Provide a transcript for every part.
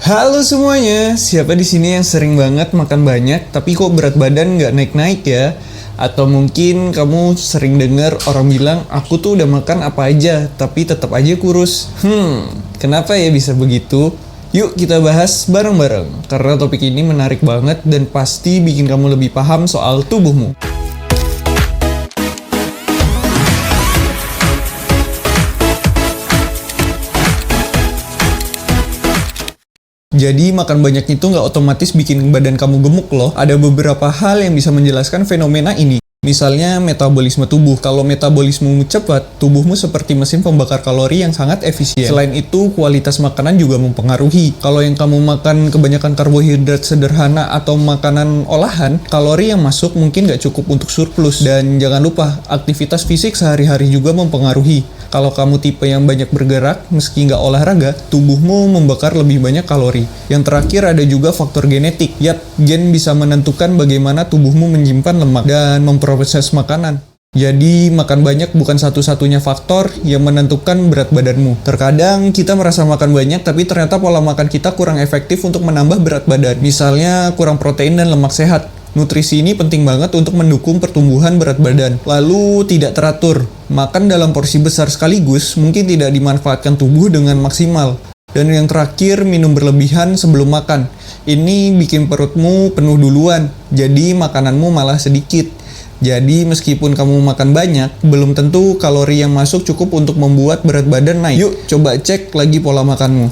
Halo semuanya, siapa di sini yang sering banget makan banyak tapi kok berat badan nggak naik-naik ya? Atau mungkin kamu sering dengar orang bilang, aku tuh udah makan apa aja tapi tetap aja kurus. Kenapa ya bisa begitu? Yuk kita bahas bareng-bareng, karena topik ini menarik banget dan pasti bikin kamu lebih paham soal tubuhmu. Jadi makan banyak itu nggak otomatis bikin badan kamu gemuk loh. Ada beberapa hal yang bisa menjelaskan fenomena ini. Misalnya metabolisme tubuh. Kalau metabolismemu cepat, tubuhmu seperti mesin pembakar kalori yang sangat efisien. Selain itu, kualitas makanan juga mempengaruhi. Kalau yang kamu makan kebanyakan karbohidrat sederhana atau makanan olahan, kalori yang masuk mungkin nggak cukup untuk surplus. Dan jangan lupa, aktivitas fisik sehari-hari juga mempengaruhi. Kalau kamu tipe yang banyak bergerak, meski nggak olahraga, tubuhmu membakar lebih banyak kalori. Yang terakhir ada juga faktor genetik. Yap, gen bisa menentukan bagaimana tubuhmu menyimpan lemak dan memproses makanan. Jadi, makan banyak bukan satu-satunya faktor yang menentukan berat badanmu. Terkadang kita merasa makan banyak, tapi ternyata pola makan kita kurang efektif untuk menambah berat badan. Misalnya, kurang protein dan lemak sehat. Nutrisi ini penting banget untuk mendukung pertumbuhan berat badan. Lalu tidak teratur. Makan dalam porsi besar sekaligus mungkin tidak dimanfaatkan tubuh dengan maksimal. Dan yang terakhir, minum berlebihan sebelum makan. Ini bikin perutmu penuh duluan, jadi makananmu malah sedikit. Jadi meskipun kamu makan banyak, belum tentu kalori yang masuk cukup untuk membuat berat badan naik. Yuk coba cek lagi pola makanmu.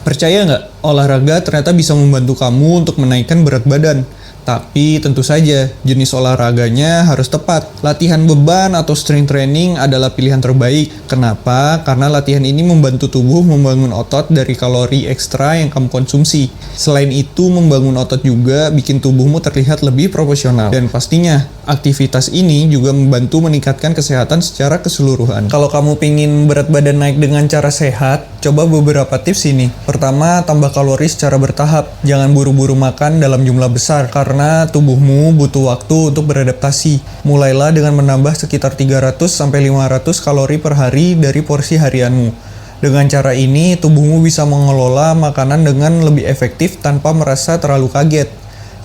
Percaya nggak? Olahraga ternyata bisa membantu kamu untuk menaikkan berat badan. Tapi tentu saja, jenis olahraganya harus tepat. Latihan beban atau strength training adalah pilihan terbaik. Kenapa? Karena latihan ini membantu tubuh membangun otot dari kalori ekstra yang kamu konsumsi. Selain itu, membangun otot juga bikin tubuhmu terlihat lebih proporsional. Dan pastinya, aktivitas ini juga membantu meningkatkan kesehatan secara keseluruhan. Kalau kamu pingin berat badan naik dengan cara sehat, coba beberapa tips ini. Pertama, tambah kalori secara bertahap. Jangan buru-buru makan dalam jumlah besar, karena tubuhmu butuh waktu untuk beradaptasi. Mulailah dengan menambah sekitar 300-500 kalori per hari dari porsi harianmu. Dengan cara ini, tubuhmu bisa mengelola makanan dengan lebih efektif tanpa merasa terlalu kaget.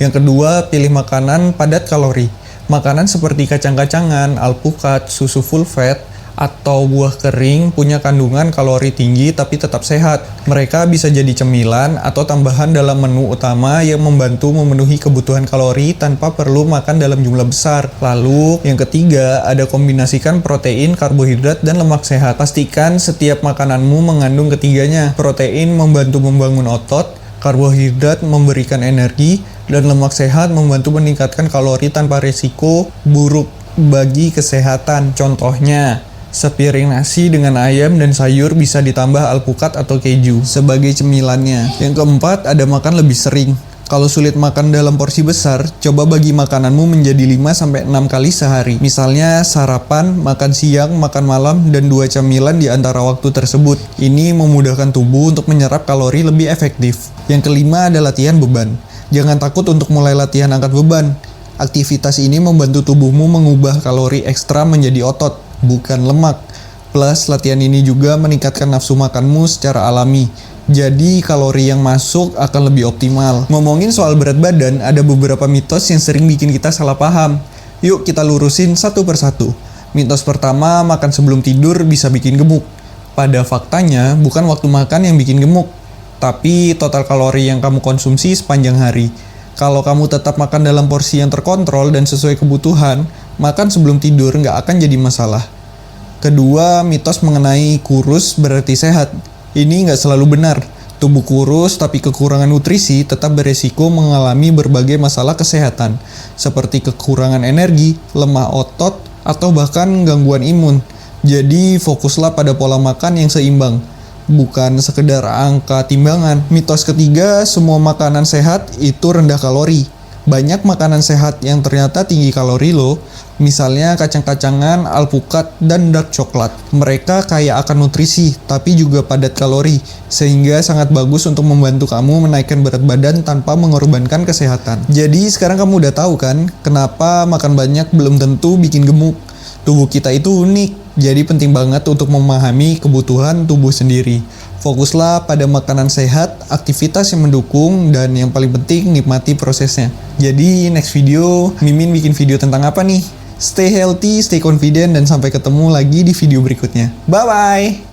Yang kedua, pilih makanan padat kalori. Makanan seperti kacang-kacangan, alpukat, susu full fat, atau buah kering punya kandungan kalori tinggi tapi tetap sehat. Mereka bisa jadi cemilan atau tambahan dalam menu utama yang membantu memenuhi kebutuhan kalori tanpa perlu makan dalam jumlah besar. Lalu, yang ketiga, ada kombinasikan protein, karbohidrat, dan lemak sehat. Pastikan setiap makananmu mengandung ketiganya. Protein membantu membangun otot, karbohidrat memberikan energi, dan lemak sehat membantu meningkatkan kalori tanpa risiko buruk bagi kesehatan. Contohnya, sepiring nasi dengan ayam dan sayur bisa ditambah alpukat atau keju sebagai cemilannya. Yang keempat, ada makan lebih sering. Kalau sulit makan dalam porsi besar, coba bagi makananmu menjadi 5-6 kali sehari. Misalnya sarapan, makan siang, makan malam, dan 2 camilan di antara waktu tersebut. Ini memudahkan tubuh untuk menyerap kalori lebih efektif. Yang kelima ada latihan beban. Jangan takut untuk mulai latihan angkat beban. Aktivitas ini membantu tubuhmu mengubah kalori ekstra menjadi otot, bukan lemak. Plus, latihan ini juga meningkatkan nafsu makanmu secara alami. Jadi, kalori yang masuk akan lebih optimal. Ngomongin soal berat badan, ada beberapa mitos yang sering bikin kita salah paham. Yuk kita lurusin satu persatu. Mitos pertama, makan sebelum tidur bisa bikin gemuk. Pada faktanya, bukan waktu makan yang bikin gemuk, tapi total kalori yang kamu konsumsi sepanjang hari. Kalau kamu tetap makan dalam porsi yang terkontrol dan sesuai kebutuhan, makan sebelum tidur nggak akan jadi masalah. Kedua, mitos mengenai kurus berarti sehat. Ini nggak selalu benar. Tubuh kurus tapi kekurangan nutrisi tetap beresiko mengalami berbagai masalah kesehatan, seperti kekurangan energi, lemah otot, atau bahkan gangguan imun. Jadi fokuslah pada pola makan yang seimbang, bukan sekedar angka timbangan. Mitos ketiga, semua makanan sehat itu rendah kalori. Banyak makanan sehat yang ternyata tinggi kalori loh. Misalnya kacang-kacangan, alpukat, dan dark coklat. Mereka kaya akan nutrisi, tapi juga padat kalori, sehingga sangat bagus untuk membantu kamu menaikkan berat badan tanpa mengorbankan kesehatan. Jadi sekarang kamu udah tahu kan, kenapa makan banyak belum tentu bikin gemuk. Tubuh kita itu unik, jadi penting banget untuk memahami kebutuhan tubuh sendiri. Fokuslah pada makanan sehat, aktivitas yang mendukung, dan yang paling penting nikmati prosesnya. Jadi next video, Mimin bikin video tentang apa nih? Stay healthy, stay confident, dan sampai ketemu lagi di video berikutnya. Bye-bye!